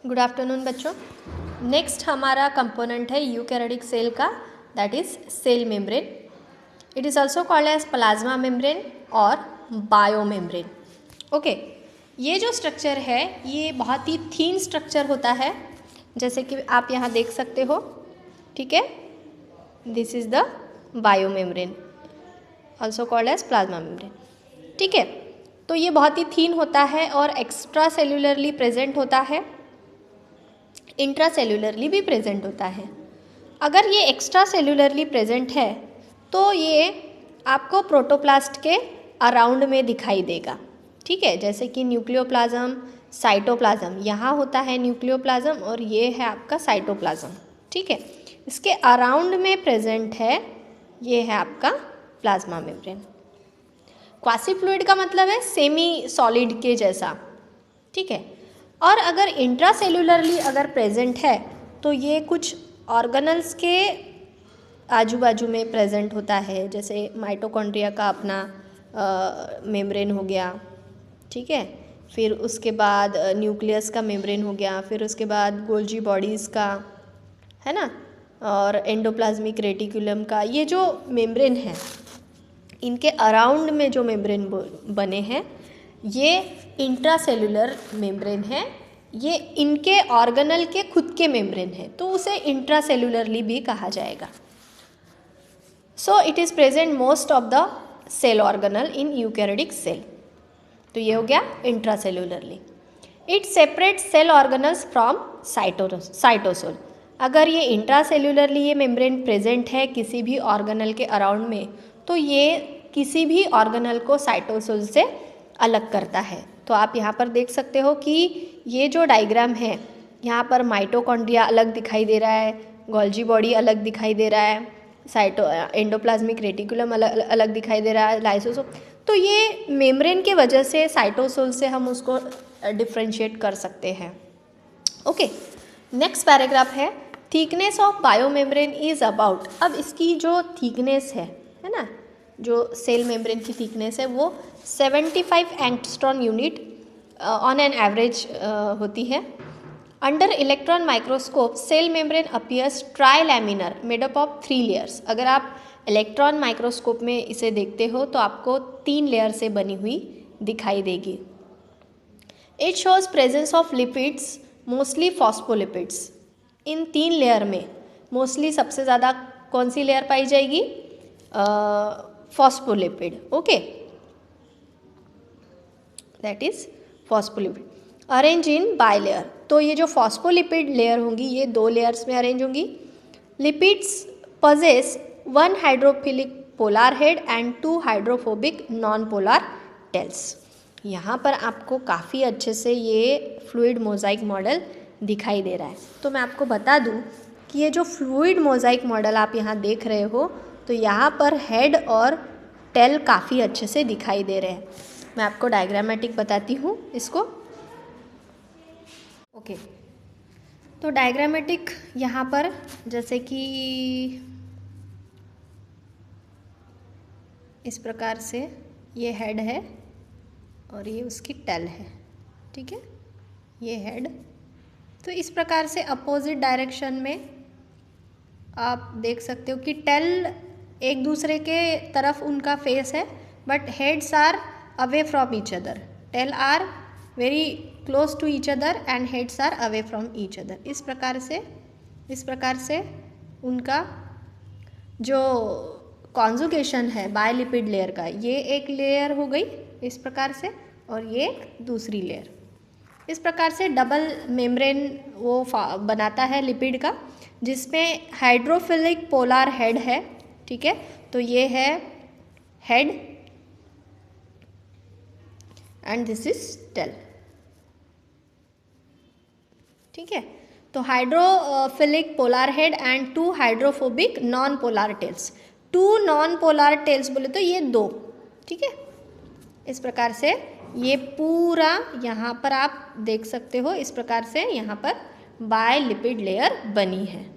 Good afternoon बच्चों। Next हमारा component है यूकैरियोटिक सेल का, that is cell membrane. It is also called as plasma membrane और bio membrane. Okay, ये जो स्ट्रक्चर है ये बहुत ही थीन स्ट्रक्चर होता है, जैसे कि आप यहाँ देख सकते हो। ठीक है, this is the bio membrane also called as plasma membrane. ठीक है, तो ये बहुत ही थीन होता है और एक्स्ट्रा सेल्यूलरली प्रेजेंट होता है, इंट्रा सेल्यूलरली भी प्रेजेंट होता है। अगर ये एक्स्ट्रा सेल्यूलरली प्रेजेंट है तो ये आपको प्रोटोप्लास्ट के अराउंड में दिखाई देगा। ठीक है, जैसे कि न्यूक्लियोप्लाज्म, साइटोप्लाज्म, यहाँ होता है न्यूक्लियोप्लाज्म और ये है आपका साइटोप्लाज्म। ठीक है, इसके अराउंड में प्रेजेंट है, ये है आपका प्लाज्मा मेम्ब्रेन। क्वासी फ्लूइड का मतलब है सेमी सॉलिड के जैसा। ठीक है, और अगर इंट्रासेल्युलरली अगर प्रेजेंट है तो ये कुछ ऑर्गेनल्स के आजू बाजू में प्रेजेंट होता है, जैसे माइटोकॉन्ड्रिया का अपना मेम्ब्रेन हो गया। ठीक है, फिर उसके बाद न्यूक्लियस का मेम्ब्रेन हो गया, फिर उसके बाद गोल्जी बॉडीज़ का, है ना, और एंडोप्लाज्मिक रेटिकुलम का। ये जो मेम्ब्रेन है, इनके अराउंड में जो मेम्ब्रेन बने हैं ये इंट्रासेल्युलर मेम्ब्रेन है। ये इनके ऑर्गेनल के खुद के मेम्ब्रेन है, तो उसे इंट्रासेल्युलरली भी कहा जाएगा। So it is present most of the cell organelle in eukaryotic cell. तो ये हो गया intracellularly. It separate cell organelles from cytosol. अगर ये इंट्रासेल्युलरली ये मेम्ब्रेन प्रेजेंट है किसी भी ऑर्गेनल के अराउंड में, तो ये किसी भी ऑर्गेनल को साइटोसोल से अलग करता है। तो आप यहाँ पर देख सकते हो कि ये जो डायग्राम है, यहाँ पर माइटोकॉन्ड्रिया अलग दिखाई दे रहा है, गोल्जी बॉडी अलग दिखाई दे रहा है, एंडोप्लाज्मिक रेटिकुलम अलग दिखाई दे रहा है, लाइसोसोम। तो ये मेम्ब्रेन के वजह से साइटोसोल से हम उसको डिफ्रेंशिएट कर सकते हैं। ओके, नेक्स्ट पैराग्राफ है thickness of bio membrane is about. अब इसकी जो थिकनेस है ना, जो सेल मेम्ब्रेन की थिकनेस है वो 75 angstrom unit on an average होती है। Under electron microscope cell membrane appears trilaminar made up of 3 layers. अगर आप इलेक्ट्रॉन माइक्रोस्कोप में इसे देखते हो तो आपको 3 लेयर से बनी हुई दिखाई देगी। It shows presence of lipids, mostly phospholipids. In 3 layer में मोस्टली सबसे ज़्यादा कौन सी लेयर पाई जाएगी? Phospholipid. Okay, that is phospholipid arrange in by layer. तो ये जो फॉस्फोलिपिड लेयर होंगी ये 2 लेयर्स में अरेंज होंगी। Lipids possess 1 hydrophilic polar head and 2 hydrophobic non polar tails. यहाँ पर आपको काफ़ी अच्छे से ये फ्लूइड मोजाइक मॉडल दिखाई दे रहा है। तो मैं आपको बता दूँ कि ये जो फ्लूइड मोजाइक मॉडल आप यहाँ देख रहे हो, तो यहाँ पर हेड और टेल काफ़ी अच्छे से दिखाई दे रहे हैं। मैं आपको डायग्रामेटिक बताती हूँ इसको। ओके, तो डायग्रामेटिक यहाँ पर जैसे कि इस प्रकार से ये हेड है और ये उसकी टेल है। ठीक है, ये हेड। तो इस प्रकार से अपोजिट डायरेक्शन में आप देख सकते हो कि टेल एक दूसरे के तरफ उनका फेस है, but heads are away from each other. Tail are very close to each other and heads are away from each other. इस प्रकार से उनका जो कॉन्जुगेशन है बायलिपिड लेयर का, ये एक लेयर हो गई इस प्रकार से, और ये एक दूसरी लेयर। इस प्रकार से डबल मेम्ब्रेन वो बनाता है लिपिड का, जिसमें हाइड्रोफिलिक पोलार हेड है। ठीक है, तो ये है head and this is tail. ठीक है, तो hydrophilic polar head and 2 hydrophobic non polar tails. 2 non polar tails बोले तो ये 2। ठीक है, इस प्रकार से ये पूरा यहाँ पर आप देख सकते हो। इस प्रकार से यहाँ पर बायलिपिड लेयर बनी है।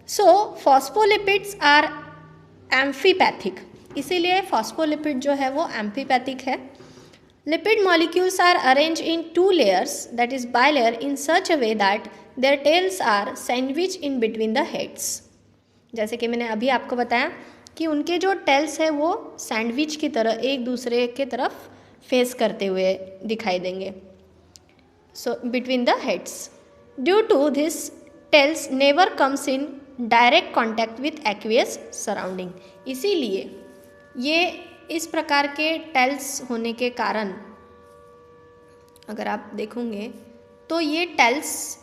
सो फॉस्फोलिपिड्स आर एम्फीपैथिक, इसीलिए फॉस्फोलिपिड जो है वो एम्फीपैथिक है। Lipid molecules are arranged in two layers, that is bilayer, in such a way that their tails are sandwiched in between the heads. जैसे कि मैंने अभी आपको बताया कि उनके जो टेल्स है वो सैंडविच की तरह एक दूसरे के तरफ फेस करते हुए दिखाई देंगे. So between the heads. Due to this, tails never comes in direct contact with aqueous surrounding. इसीलिए ये इस प्रकार के टेल्स होने के कारण अगर आप देखोगे तो ये टेल्स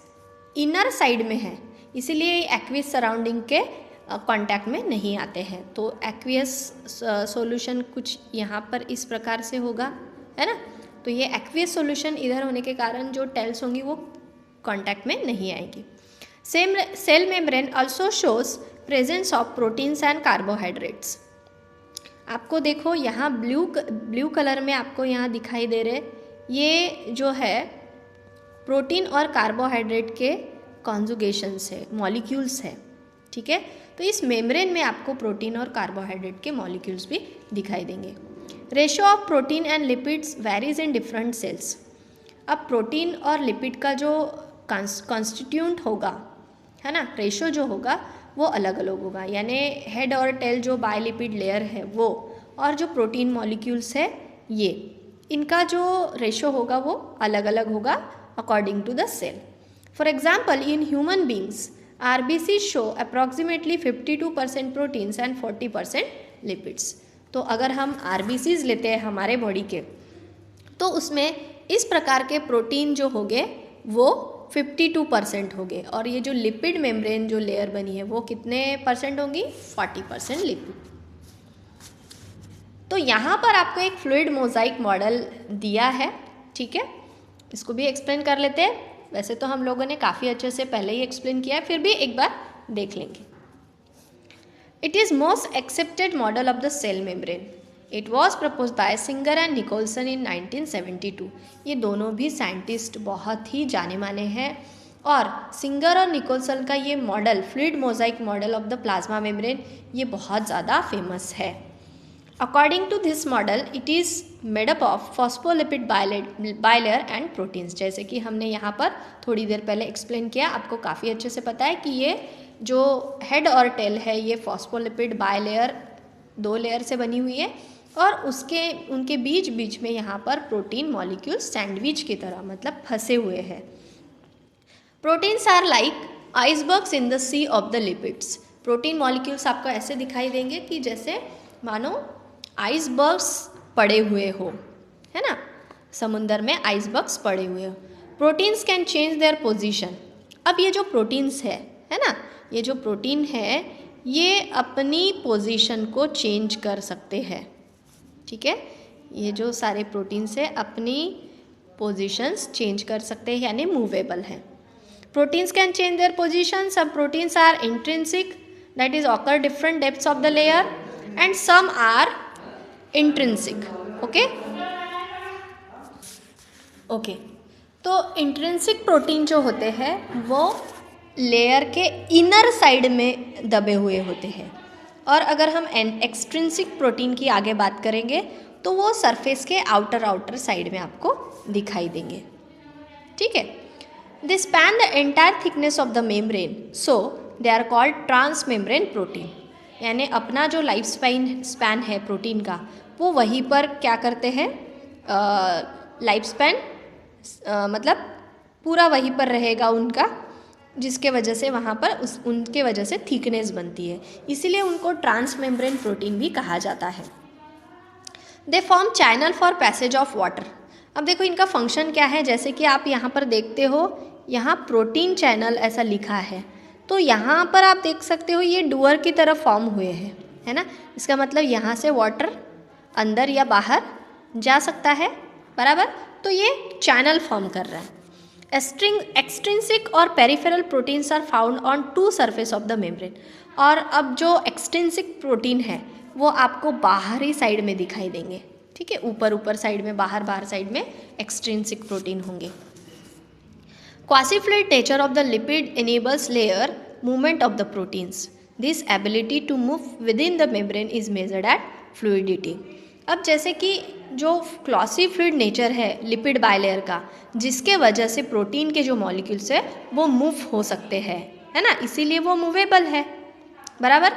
इनर साइड में है, इसीलिए एक्वियस सराउंडिंग के कांटेक्ट में नहीं आते हैं. तो एक्वियस सॉल्यूशन कुछ यहाँ पर इस प्रकार से होगा, है ना. तो ये एक्वियस सॉल्यूशन इधर होने के कारण जो टेल्स होंगी वो कांटेक्ट में नहीं आएगी. Cell membrane also shows presence of proteins and carbohydrates. आपको देखो यहाँ ब्लू कलर में आपको यहाँ दिखाई दे रहे, ये जो है प्रोटीन और कार्बोहाइड्रेट के कॉन्जुगेशंस है, मॉलिक्यूल्स है. ठीक है, तो इस मेम्ब्रेन में आपको प्रोटीन और कार्बोहाइड्रेट के मॉलिक्यूल्स भी दिखाई देंगे. Ratio of protein and lipids varies in different cells. अब प्रोटीन और लिपिड का जो कॉन्स्टिट्यूंट होगा, है ना, रेशियो जो होगा वो अलग अलग होगा. यानी हेड और टेल जो बायलिपिड लेयर है वो, और जो प्रोटीन मॉलिक्यूल्स है ये, इनका जो रेशियो होगा वो अलग अलग होगा according to the cell. For example, in human beings RBC show approximately 52% proteins and 40% lipids. तो अगर हम RBCs लेते हैं हमारे बॉडी के, तो उसमें इस प्रकार के प्रोटीन जो होंगे वो 52% होंगे, और ये जो लिपिड मेम्ब्रेन जो लेयर बनी है वो कितने परसेंट होंगी, 40% लिपिड. तो यहाँ पर आपको एक फ्लूइड मोजाइक मॉडल दिया है. ठीक है, इसको भी एक्सप्लेन कर लेते हैं. वैसे तो हम लोगों ने काफ़ी अच्छे से पहले ही एक्सप्लेन किया है, फिर भी एक बार देख लेंगे. It is most accepted model of the cell membrane. It was propose by Singer and Nicolson in 1972. ये दोनों भी साइंटिस्ट बहुत ही जाने माने हैं, और सिंगर और निकोलसन का ये model, fluid Mosaic model of the plasma membrane, ये बहुत ज़्यादा फेमस है. According to this model, it is made up of phospholipid bilayer and proteins. जैसे कि हमने यहाँ पर थोड़ी देर पहले एक्सप्लेन किया, आपको काफ़ी अच्छे से पता है कि ये जो हेड और टेल है ये फॉस्फोलिपिड बायलेयर 2 लेयर से बनी हुई है, और उनके बीच में यहाँ पर प्रोटीन मॉलिक्यूल सैंडविच की तरह मतलब फंसे हुए हैं. Proteins are like icebergs in the sea of the lipids. Protein molecules आपको ऐसे दिखाई देंगे कि जैसे मानो आइसबर्ग्स पड़े हुए हो, है ना, समुंदर में आइसबर्ग्स पड़े हुए हो. Proteins can change their position. अब ये जो प्रोटीन्स है ना, ये जो प्रोटीन है ये अपनी पोजीशन को चेंज कर सकते हैं. ठीक है, ये जो सारे प्रोटीन्स है अपनी पोजीशंस चेंज कर सकते हैं, यानी मूवेबल है. Proteins can change their position. Some proteins are intrinsic, that is occur different depths of the layer, and some are intrinsic. Okay, तो इंट्रिंसिक प्रोटीन जो होते हैं वो लेयर के इनर साइड में दबे हुए होते हैं, और अगर हम एक्सट्रिंसिक प्रोटीन की आगे बात करेंगे तो वो सरफेस के आउटर साइड में आपको दिखाई देंगे. ठीक है, they span the entire thickness of the membrane, so they are called transmembrane protein. यानी अपना जो लाइफ स्पैन है प्रोटीन का वो वहीं पर क्या करते हैं, लाइफ स्पैन मतलब पूरा वहीं पर रहेगा उनका, जिसके वजह से वहाँ पर उनके वजह से थिकनेस बनती है, इसीलिए उनको ट्रांसमेम्ब्रेन प्रोटीन भी कहा जाता है. They form channel for passage of water. अब देखो इनका फंक्शन क्या है, जैसे कि आप यहाँ पर देखते हो यहाँ प्रोटीन चैनल ऐसा लिखा है, तो यहाँ पर आप देख सकते हो ये डुअर की तरफ फॉर्म हुए हैं, है ना. इसका मतलब यहाँ से वाटर अंदर या बाहर जा सकता है, बराबर. तो ये चैनल फॉर्म कर रहा है. एक्सट्रिंसिक और peripheral proteins are found on 2 surface of the membrane. और अब जो एक्सट्रिंसिक प्रोटीन है वो आपको बाहरी साइड में दिखाई देंगे. ठीक है, ऊपर साइड में, बाहर साइड में एक्सट्रिंसिक प्रोटीन होंगे. Quasi-fluid nature of the lipid enables layer movement of the proteins. This ability to move within the membrane is measured at fluidity. अब जैसे कि जो ग्लॉसी फ्लूइड नेचर है लिपिड बायलेयर का, जिसके वजह से प्रोटीन के जो मॉलिक्यूल्स है वो मूव हो सकते हैं, है ना, इसीलिए वो मूवेबल है, बराबर।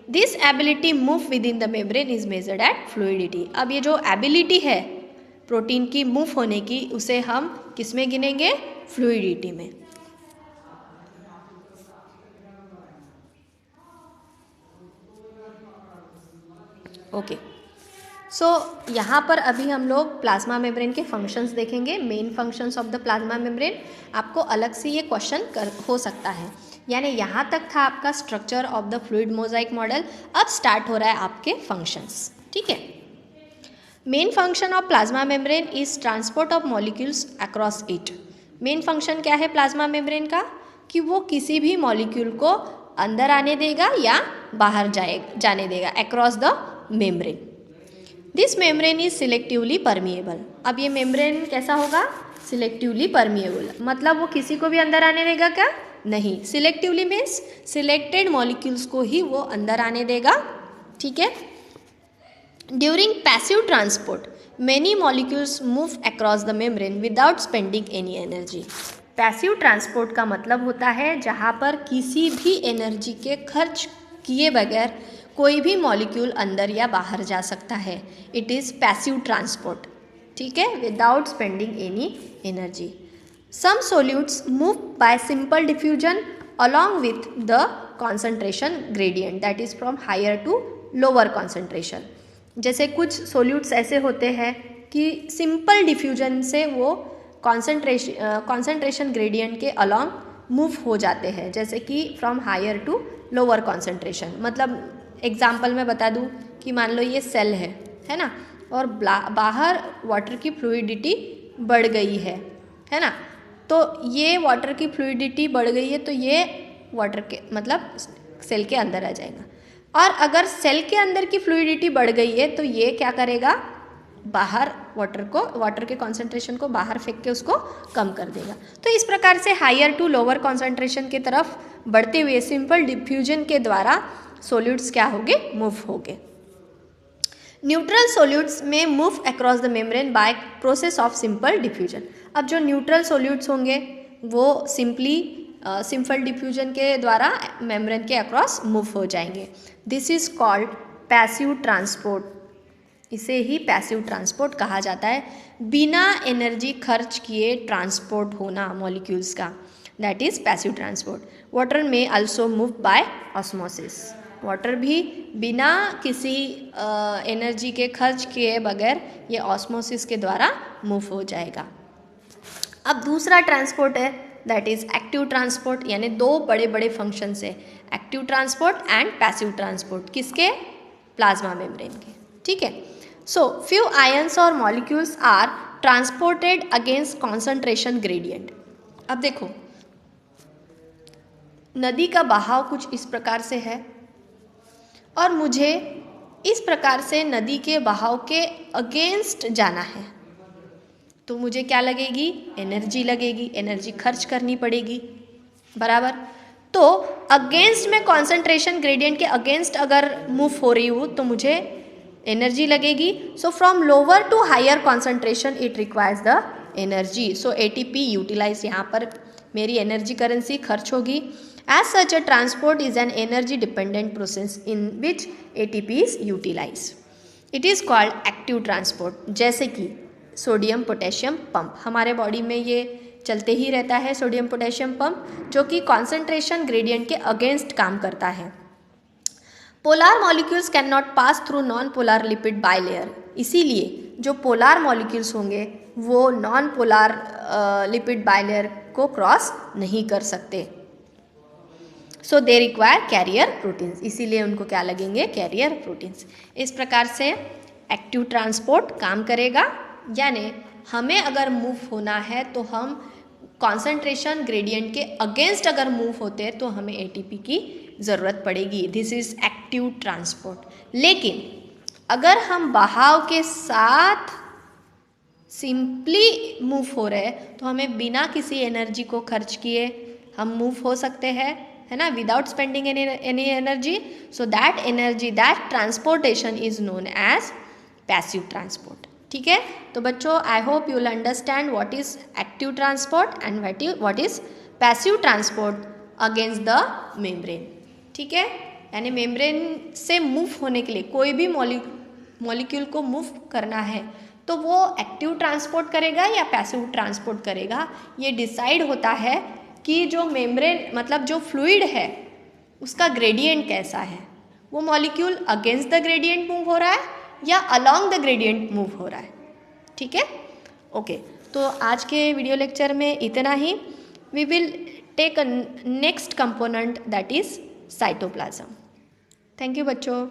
This ability move with in the membrane is measured eight fluidity. अब ये जो एबिलिटी है प्रोटीन की मूव होने की, उसे हम किस में गिनेंगे? फ्लूइडिटी में। ओके, सो यहाँ पर अभी हम लोग प्लाज्मा मेम्ब्रेन के फंक्शंस देखेंगे, main functions of the plasma membrane. आपको अलग से ये क्वेश्चन हो सकता है, यानी यहाँ तक था आपका structure of the fluid Mosaic model. अब स्टार्ट हो रहा है आपके फंक्शंस, ठीक है। Main function of plasma membrane is transport of molecules across it. Main function क्या है प्लाज्मा मेम्ब्रेन का? कि वो किसी भी मॉलिक्यूल को अंदर आने देगा या बाहर जाने देगा, across the membrane. This membrane is selectively permeable. अब ये मेम्ब्रेन कैसा होगा? सिलेक्टिवली परमिएबल, मतलब वो किसी को भी अंदर आने देगा क्या? नहीं। सिलेक्टिवली मीन्स सिलेक्टेड मॉलिक्यूल्स को ही वो अंदर आने देगा, ठीक है। During passive transport many molecules move across the membrane without spending any energy. Passive transport का मतलब होता है जहाँ पर किसी भी एनर्जी के खर्च किए बगैर कोई भी मॉलिक्यूल अंदर या बाहर जा सकता है। इट इज़ पैसिव ट्रांसपोर्ट, ठीक है, without spending any energy. Some solutes move by simple diffusion along with the concentration gradient, that is from higher to lower concentration. जैसे कुछ सोल्यूट्स ऐसे होते हैं कि सिंपल डिफ्यूजन से वो कॉन्सेंट्रेशन ग्रेडियंट के अलॉन्ग मूव हो जाते हैं, जैसे कि from higher to lower concentration. मतलब एग्जाम्पल मैं बता दूं कि मान लो ये सेल है ना, और बाहर वाटर की फ्लूइडिटी बढ़ गई है ना, तो ये वाटर की फ्लूइडिटी बढ़ गई है तो ये वाटर के मतलब सेल के अंदर आ जाएगा। और अगर सेल के अंदर की फ्लूइडिटी बढ़ गई है तो ये क्या करेगा? बाहर वाटर के कॉन्सेंट्रेशन को बाहर फेंक के उसको कम कर देगा। तो इस प्रकार से हायर टू लोअर कॉन्सेंट्रेशन की तरफ बढ़ते हुए सिंपल डिफ्यूजन के द्वारा सोल्यूट्स क्या होंगे? मूव होंगे। न्यूट्रल सोल्यूट्स में move across the membrane by process of simple diffusion. अब जो न्यूट्रल सोल्यूट्स होंगे वो सिंपल डिफ्यूजन के द्वारा मेम्ब्रेन के अक्रॉस मूव हो जाएंगे। This is called passive transport. इसे ही पैसिव ट्रांसपोर्ट कहा जाता है, बिना एनर्जी खर्च किए ट्रांसपोर्ट होना मॉलिक्यूल्स का, that is passive transport. Water में also move by osmosis. Water भी बिना किसी एनर्जी के खर्च किए बगैर ये ऑस्मोसिस के द्वारा मूव हो जाएगा। अब दूसरा ट्रांसपोर्ट है दैट इज एक्टिव ट्रांसपोर्ट, यानी दो बड़े बड़े फंक्शंस है, active transport and passive transport. किसके? प्लाज्मा मेम्ब्रेन के, ठीक है। सो फ्यू आयंस और molecules are transported against concentration gradient. अब देखो, नदी का बहाव कुछ इस प्रकार से है और मुझे इस प्रकार से नदी के बहाव के अगेंस्ट जाना है, तो मुझे क्या लगेगी? एनर्जी लगेगी, एनर्जी खर्च करनी पड़ेगी, बराबर। तो अगेंस्ट में कॉन्सेंट्रेशन ग्रेडियंट के अगेंस्ट अगर मूव हो रही हूँ तो मुझे एनर्जी लगेगी। So from lower to higher concentration it requires the energy. So ATP utilize, यहाँ पर मेरी एनर्जी करेंसी खर्च होगी। As such a transport is an energy dependent process in which ATP is utilize. It is called active transport. जैसे कि sodium potassium pump, हमारे body में ये चलते ही रहता है, सोडियम पोटेशियम पंप, जो कि कॉन्सेंट्रेशन ग्रेडियंट के अगेंस्ट काम करता है। Polar molecules can not pass through non polar lipid bilayer. इसीलिए जो पोलार मॉलिक्यूल्स होंगे वो नॉन पोलार लिपिड बायलेयर को क्रॉस नहीं कर सकते। सो दे रिक्वायर कैरियर प्रोटीन्स, इसीलिए उनको क्या लगेंगे? Carrier proteins. इस प्रकार से एक्टिव ट्रांसपोर्ट काम करेगा, यानी हमें अगर मूव होना है तो हम कॉन्सेंट्रेशन ग्रेडियंट के अगेंस्ट अगर मूव होते हैं तो हमें ATP की ज़रूरत पड़ेगी। This is active transport. लेकिन अगर हम बहाव के साथ सिंपली मूव हो रहे हैं तो हमें बिना किसी एनर्जी को खर्च किए हम मूव हो सकते हैं, है ना, without spending any energy. So that energy, that transportation is known as passive transport. ठीक है, तो बच्चों I hope you will understand what is active transport and what is passive transport against the membrane. ठीक है, यानी membrane से move होने के लिए कोई भी मॉलिक्यूल को मूव करना है तो वो एक्टिव ट्रांसपोर्ट करेगा या पैसिव ट्रांसपोर्ट करेगा, ये डिसाइड होता है कि जो मेम्ब्रेन मतलब जो फ्लूइड है उसका ग्रेडियंट कैसा है। वो molecule against the gradient move हो रहा है या अलॉन्ग द ग्रेडियंट मूव हो रहा है। ठीक है, ओके, तो आज के वीडियो लेक्चर में इतना ही। We will take a next component that is cytoplasm. Thank you बच्चों।